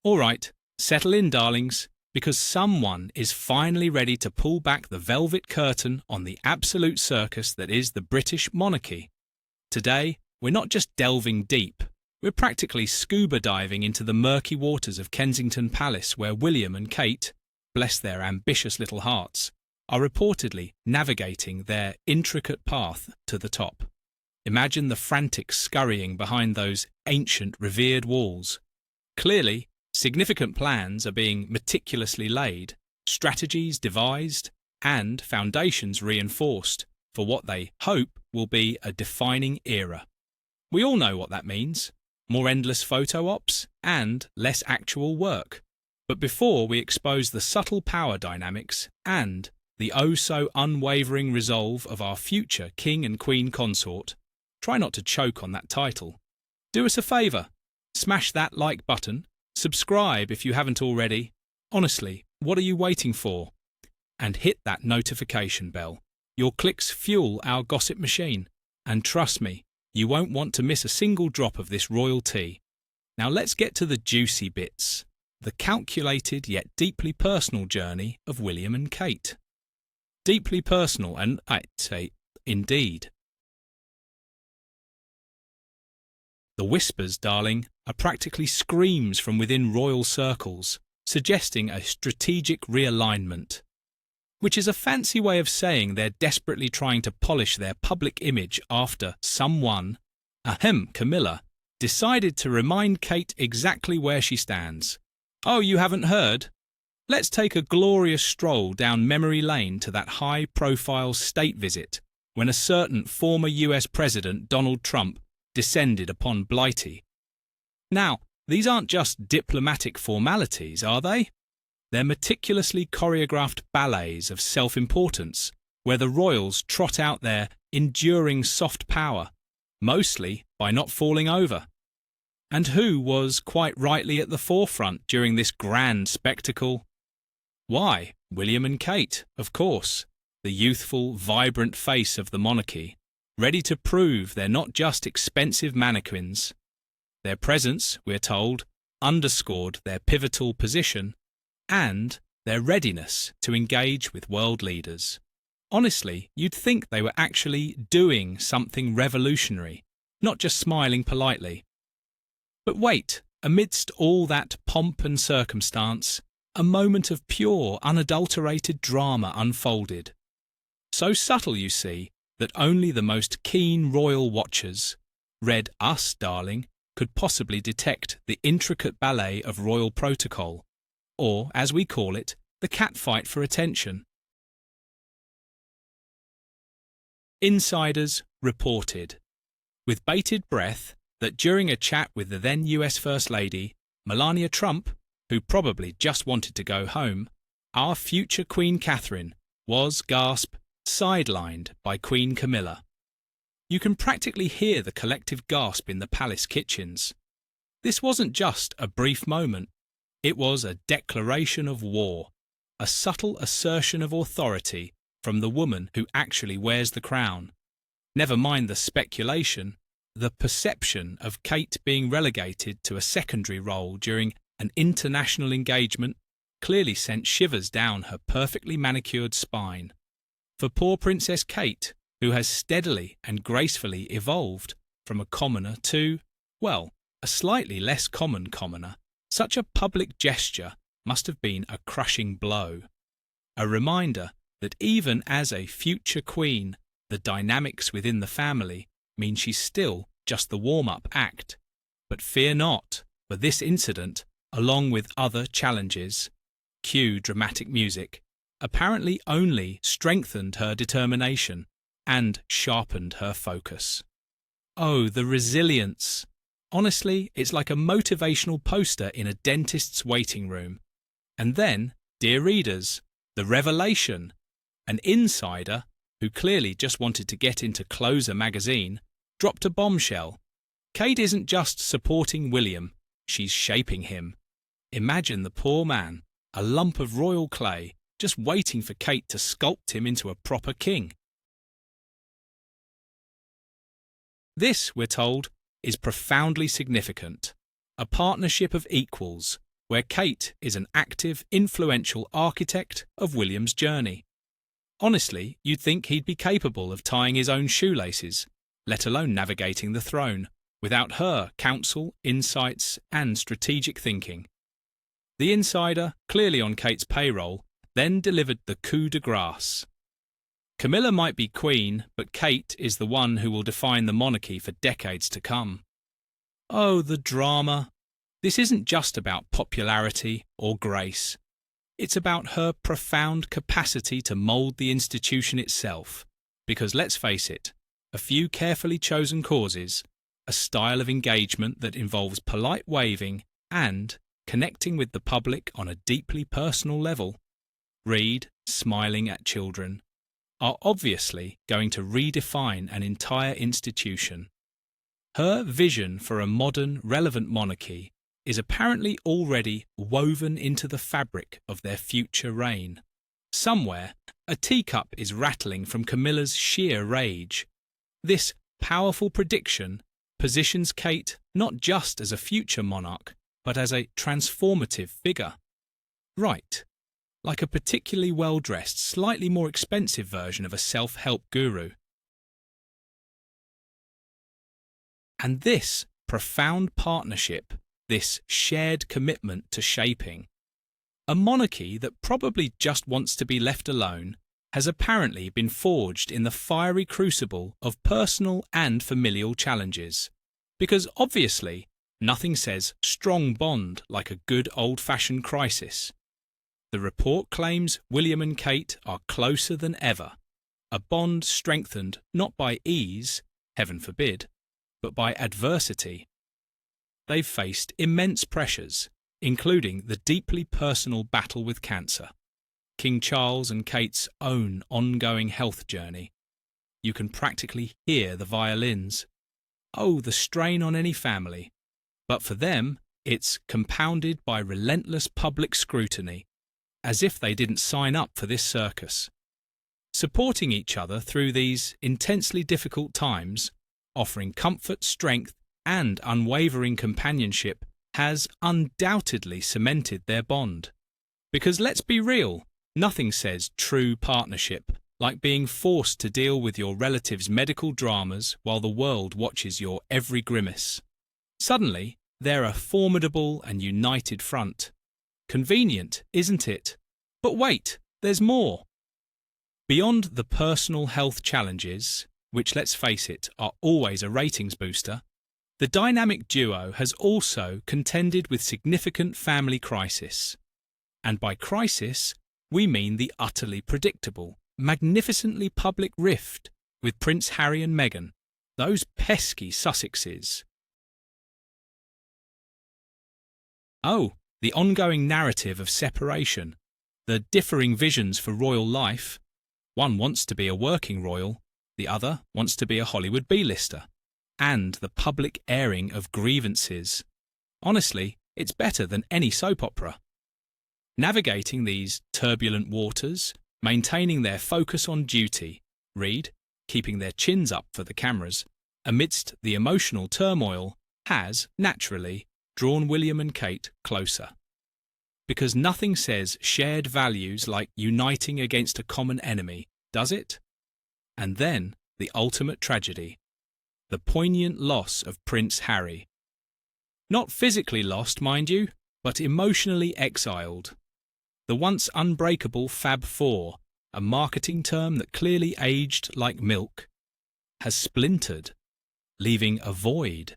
All right, settle in, darlings, because someone is finally ready to pull back the velvet curtain on the absolute circus that is the British monarchy. Today, we're not just delving deep, we're practically scuba diving into the murky waters of Kensington Palace, where William and Kate, bless their ambitious little hearts, are reportedly navigating their intricate path to the top. Imagine the frantic scurrying behind those ancient, revered walls. Clearly, significant plans are being meticulously laid, strategies devised, and foundations reinforced for what they hope will be a defining era. We all know what that means: more endless photo ops and less actual work. But before we expose the subtle power dynamics and the oh-so-unwavering resolve of our future King and Queen consort, try not to choke on that title. Do us a favour, smash that like button, subscribe if you haven't already. Honestly, what are you waiting for? And hit that notification bell. Your clicks fuel our gossip machine, and trust me, you won't want to miss a single drop of this royal tea. Now let's get to the juicy bits, the calculated yet deeply personal journey of William and Kate. Deeply personal, and I'd say, indeed. The whispers, darling, are practically screams from within royal circles, suggesting a strategic realignment, which is a fancy way of saying they're desperately trying to polish their public image after someone, Camilla, decided to remind Kate exactly where she stands. Oh, you haven't heard? Let's take a glorious stroll down memory lane to that high-profile state visit when a certain former US President Donald Trump descended upon Blighty. Now, these aren't just diplomatic formalities, are they? They're meticulously choreographed ballets of self-importance, where the royals trot out their enduring soft power, mostly by not falling over. And who was quite rightly at the forefront during this grand spectacle? Why, William and Kate, of course, the youthful, vibrant face of the monarchy, ready to prove they're not just expensive mannequins. Their presence, we're told, underscored their pivotal position and their readiness to engage with world leaders. Honestly, you'd think they were actually doing something revolutionary, not just smiling politely. But wait, amidst all that pomp and circumstance, a moment of pure, unadulterated drama unfolded. So subtle, you see, that only the most keen royal watchers, read us, darling, could possibly detect the intricate ballet of royal protocol, or, as we call it, the catfight for attention. Insiders reported, with bated breath, that during a chat with the then US First Lady, Melania Trump, who probably just wanted to go home, our future Queen Catherine was, gasp, sidelined by Queen Camilla. You can practically hear the collective gasp in the palace kitchens. This wasn't just a brief moment. It was a declaration of war, a subtle assertion of authority from the woman who actually wears the crown. Never mind the speculation, the perception of Kate being relegated to a secondary role during an international engagement clearly sent shivers down her perfectly manicured spine. For poor Princess Kate, who has steadily and gracefully evolved from a commoner to, well, a slightly less common commoner, such a public gesture must have been a crushing blow. A reminder that even as a future queen, the dynamics within the family mean she's still just the warm-up act. But fear not, for this incident, along with other challenges, cue dramatic music, apparently only strengthened her determination and sharpened her focus. Oh, the resilience! Honestly, it's like a motivational poster in a dentist's waiting room. And then, dear readers, the revelation. An insider, who clearly just wanted to get into Closer magazine, dropped a bombshell. Kate isn't just supporting William, she's shaping him. Imagine the poor man, a lump of royal clay, just waiting for Kate to sculpt him into a proper king. This, we're told, is profoundly significant. A partnership of equals, where Kate is an active, influential architect of William's journey. Honestly, you'd think he'd be capable of tying his own shoelaces, let alone navigating the throne, without her counsel, insights, and strategic thinking. The insider, clearly on Kate's payroll, then delivered the coup de grace. Camilla might be queen, but Kate is the one who will define the monarchy for decades to come. Oh, the drama! This isn't just about popularity or grace. It's about her profound capacity to mould the institution itself, because let's face it, a few carefully chosen causes, a style of engagement that involves polite waving and connecting with the public on a deeply personal level, read smiling at children, are obviously going to redefine an entire institution. Her vision for a modern, relevant monarchy is apparently already woven into the fabric of their future reign. Somewhere, a teacup is rattling from Camilla's sheer rage. This powerful prediction positions Kate not just as a future monarch, but as a transformative figure. Right, like a particularly well-dressed, slightly more expensive version of a self-help guru. And this profound partnership, this shared commitment to shaping, a monarchy that probably just wants to be left alone, has apparently been forged in the fiery crucible of personal and familial challenges. Because obviously, nothing says strong bond like a good old-fashioned crisis. The report claims William and Kate are closer than ever, a bond strengthened not by ease, heaven forbid, but by adversity. They've faced immense pressures, including the deeply personal battle with cancer, King Charles and Kate's own ongoing health journey. You can practically hear the violins. Oh, the strain on any family. But for them, it's compounded by relentless public scrutiny, as if they didn't sign up for this circus. Supporting each other through these intensely difficult times, offering comfort, strength, and unwavering companionship has undoubtedly cemented their bond. Because let's be real, nothing says true partnership like being forced to deal with your relative's medical dramas while the world watches your every grimace. Suddenly, they're a formidable and united front. Convenient, isn't it? But wait, there's more. Beyond the personal health challenges, which let's face it, are always a ratings booster, the dynamic duo has also contended with significant family crisis. And by crisis, we mean the utterly predictable, magnificently public rift with Prince Harry and Meghan, those pesky Sussexes. Oh, the ongoing narrative of separation, the differing visions for royal life. One wants to be a working royal, the other wants to be a Hollywood B-lister. And the public airing of grievances. Honestly, it's better than any soap opera. Navigating these turbulent waters, maintaining their focus on duty, read, keeping their chins up for the cameras, amidst the emotional turmoil, has, naturally, drawn William and Kate closer. Because nothing says shared values like uniting against a common enemy, does it? And then, the ultimate tragedy. The poignant loss of Prince Harry. Not physically lost, mind you, but emotionally exiled. The once unbreakable Fab Four, a marketing term that clearly aged like milk, has splintered, leaving a void.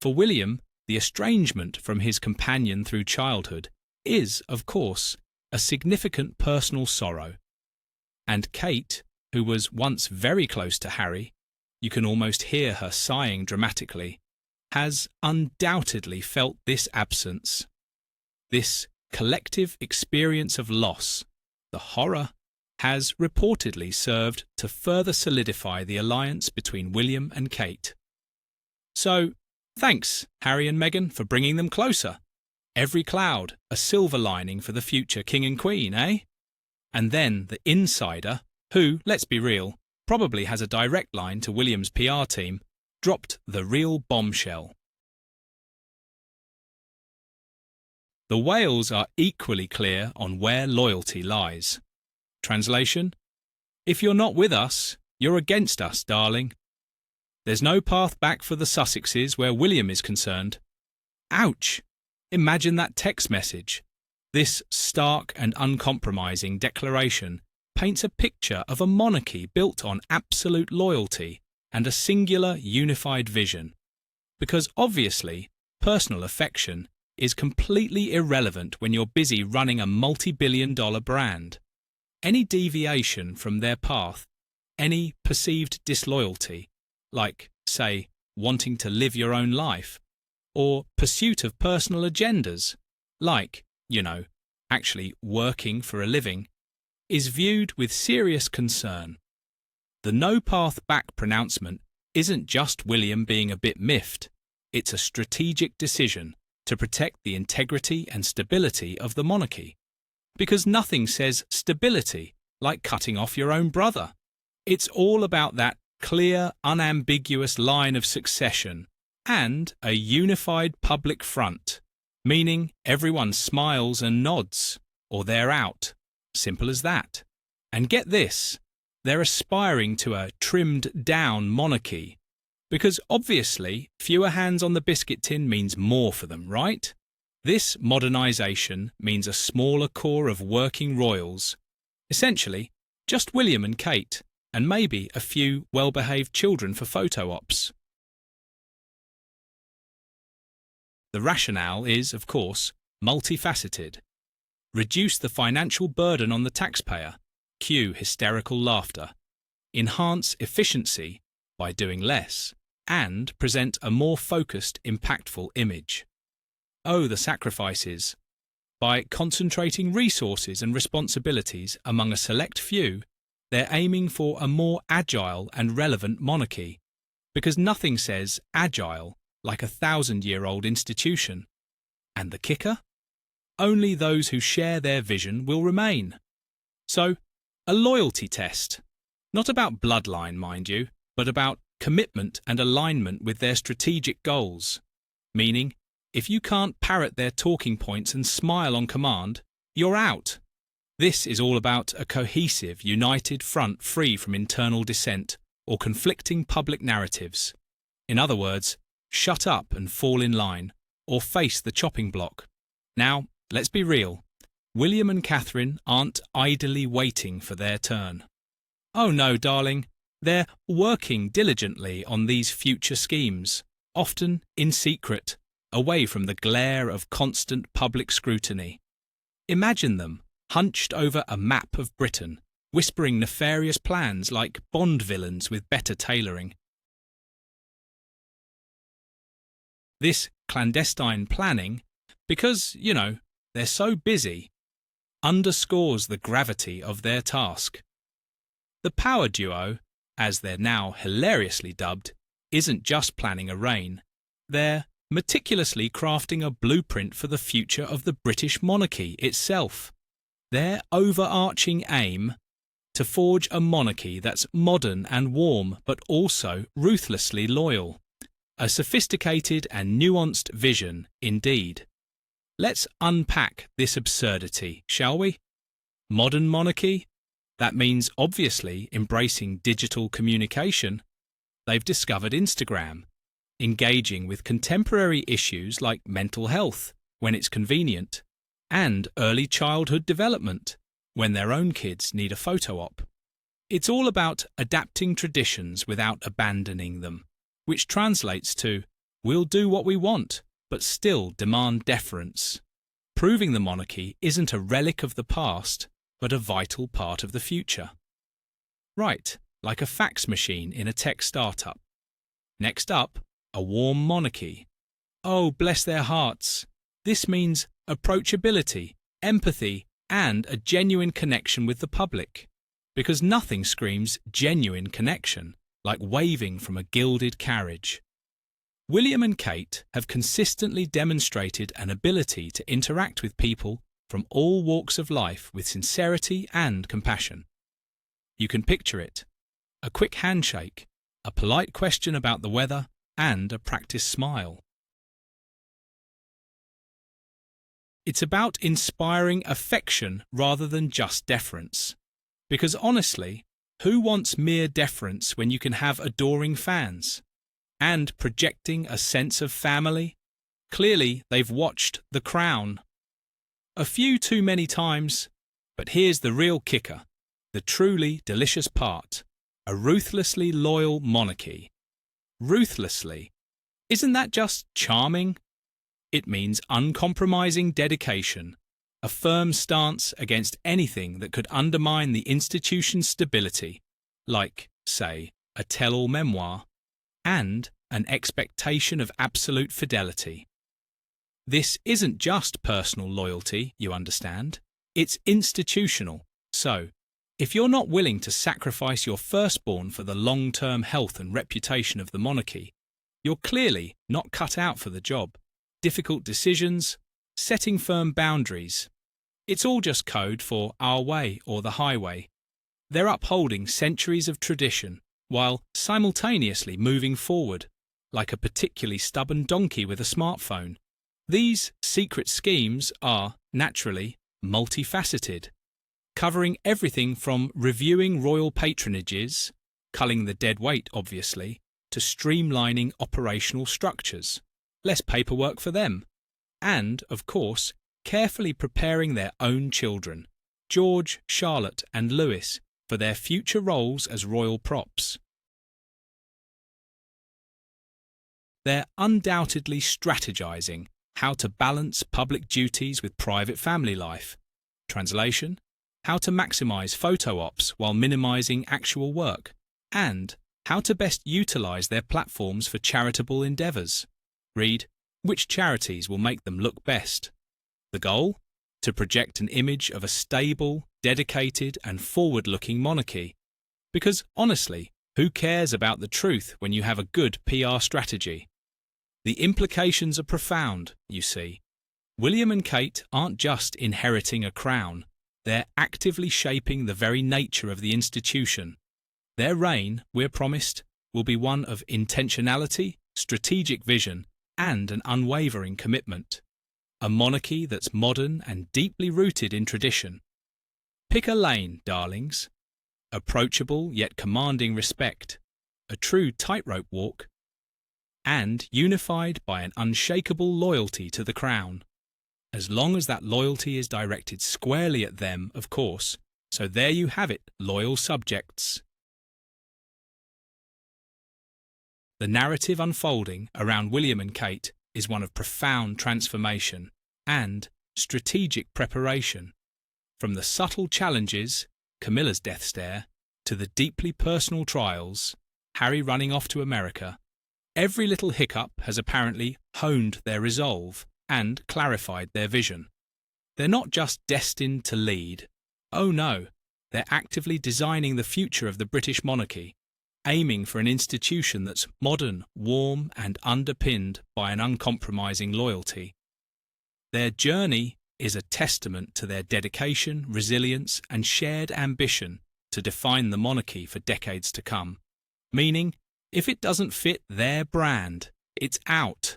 For William, the estrangement from his companion through childhood is, of course, a significant personal sorrow. And Kate, who was once very close to Harry, you can almost hear her sighing dramatically, has undoubtedly felt this absence. This collective experience of loss, the horror, has reportedly served to further solidify the alliance between William and Kate. So, thanks, Harry and Meghan, for bringing them closer. Every cloud a silver lining for the future king and queen, eh? And then the insider, who, let's be real, probably has a direct line to William's PR team, dropped the real bombshell. The whales are equally clear on where loyalty lies. Translation: if you're not with us, you're against us, darling. There's no path back for the Sussexes where William is concerned. Ouch! Imagine that text message. This stark and uncompromising declaration paints a picture of a monarchy built on absolute loyalty and a singular unified vision. Because obviously, personal affection is completely irrelevant when you're busy running a multi-billion-dollar brand. Any deviation from their path, any perceived disloyalty, like, say, wanting to live your own life, or pursuit of personal agendas, like, actually working for a living, is viewed with serious concern. The no path back pronouncement isn't just William being a bit miffed, it's a strategic decision to protect the integrity and stability of the monarchy. Because nothing says stability like cutting off your own brother. It's all about that clear, unambiguous line of succession and a unified public front, meaning everyone smiles and nods, or they're out. Simple as that. And get this, they're aspiring to a trimmed-down monarchy, because obviously fewer hands on the biscuit tin means more for them, right? This modernisation means a smaller core of working royals, essentially just William and Kate, and maybe a few well-behaved children for photo ops. The rationale is, of course, multifaceted. Reduce the financial burden on the taxpayer, cue hysterical laughter. Enhance efficiency by doing less, and present a more focused, impactful image. Oh, the sacrifices! By concentrating resources and responsibilities among a select few, they're aiming for a more agile and relevant monarchy, because nothing says agile like a 1,000-year-old institution. And the kicker? Only those who share their vision will remain. So, a loyalty test. Not about bloodline, mind you, but about commitment and alignment with their strategic goals. Meaning, if you can't parrot their talking points and smile on command, you're out. This is all about a cohesive, united front free from internal dissent or conflicting public narratives. In other words, shut up and fall in line, or face the chopping block. Now, let's be real. William and Catherine aren't idly waiting for their turn. Oh no, darling. They're working diligently on these future schemes, often in secret, away from the glare of constant public scrutiny. Imagine them, hunched over a map of Britain, whispering nefarious plans like Bond villains with better tailoring. This clandestine planning, because, they're so busy, underscores the gravity of their task. The power duo, as they're now hilariously dubbed, isn't just planning a reign. They're meticulously crafting a blueprint for the future of the British monarchy itself. Their overarching aim: to forge a monarchy that's modern and warm, but also ruthlessly loyal. A sophisticated and nuanced vision, indeed. Let's unpack this absurdity, shall we? Modern monarchy? That means obviously embracing digital communication. They've discovered Instagram, engaging with contemporary issues like mental health, when it's convenient, and early childhood development, when their own kids need a photo op. It's all about adapting traditions without abandoning them, which translates to, we'll do what we want, but still demand deference. Proving the monarchy isn't a relic of the past, but a vital part of the future. Right, like a fax machine in a tech startup. Next up, a warm monarchy. Oh, bless their hearts. This means approachability, empathy, and a genuine connection with the public. Because nothing screams genuine connection like waving from a gilded carriage. William and Kate have consistently demonstrated an ability to interact with people from all walks of life with sincerity and compassion. You can picture it: a quick handshake, a polite question about the weather, and a practiced smile. It's about inspiring affection rather than just deference. Because honestly, who wants mere deference when you can have adoring fans? And projecting a sense of family? Clearly, they've watched The Crown a few too many times, but here's the real kicker, the truly delicious part, a ruthlessly loyal monarchy. Ruthlessly. Isn't that just charming? It means uncompromising dedication, a firm stance against anything that could undermine the institution's stability, like, say, a tell-all memoir, and an expectation of absolute fidelity. This isn't just personal loyalty, you understand. It's institutional. So, if you're not willing to sacrifice your firstborn for the long-term health and reputation of the monarchy, you're clearly not cut out for the job. Difficult decisions, setting firm boundaries. It's all just code for our way or the highway. They're upholding centuries of tradition while simultaneously moving forward, like a particularly stubborn donkey with a smartphone. These secret schemes are, naturally, multifaceted, covering everything from reviewing royal patronages, culling the dead weight obviously, to streamlining operational structures, less paperwork for them, and, of course, carefully preparing their own children, George, Charlotte and Louis, for their future roles as royal props. They're undoubtedly strategizing how to balance public duties with private family life. Translation: how to maximize photo ops while minimizing actual work, and how to best utilize their platforms for charitable endeavors. Read, which charities will make them look best. The goal? To project an image of a stable, dedicated and forward-looking monarchy. Because honestly, who cares about the truth when you have a good PR strategy? The implications are profound, you see. William and Kate aren't just inheriting a crown, they're actively shaping the very nature of the institution. Their reign, we're promised, will be one of intentionality, strategic vision, and an unwavering commitment. A monarchy that's modern and deeply rooted in tradition. Pick a lane, darlings. Approachable yet commanding respect. A true tightrope walk. And unified by an unshakable loyalty to the crown. As long as that loyalty is directed squarely at them, of course. So there you have it, loyal subjects. The narrative unfolding around William and Kate is one of profound transformation and strategic preparation. From the subtle challenges, Camilla's death stare, to the deeply personal trials, Harry running off to America, every little hiccup has apparently honed their resolve and clarified their vision. They're not just destined to lead. Oh no, they're actively designing the future of the British monarchy, aiming for an institution that's modern, warm, and underpinned by an uncompromising loyalty. Their journey is a testament to their dedication, resilience, and shared ambition to define the monarchy for decades to come. Meaning, if it doesn't fit their brand, it's out.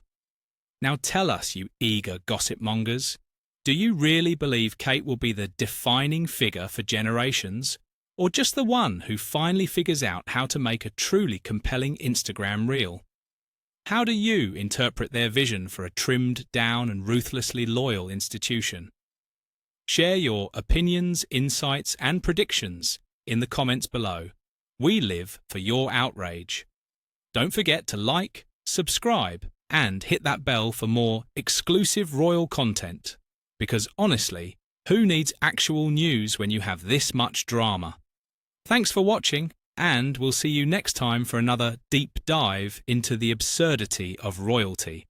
Now tell us, you eager gossip mongers, do you really believe Kate will be the defining figure for generations? Or just the one who finally figures out how to make a truly compelling Instagram reel? How do you interpret their vision for a trimmed down and ruthlessly loyal institution? Share your opinions, insights and predictions in the comments below. We live for your outrage. Don't forget to like, subscribe and hit that bell for more exclusive royal content. Because honestly, who needs actual news when you have this much drama? Thanks for watching, and we'll see you next time for another deep dive into the absurdity of royalty.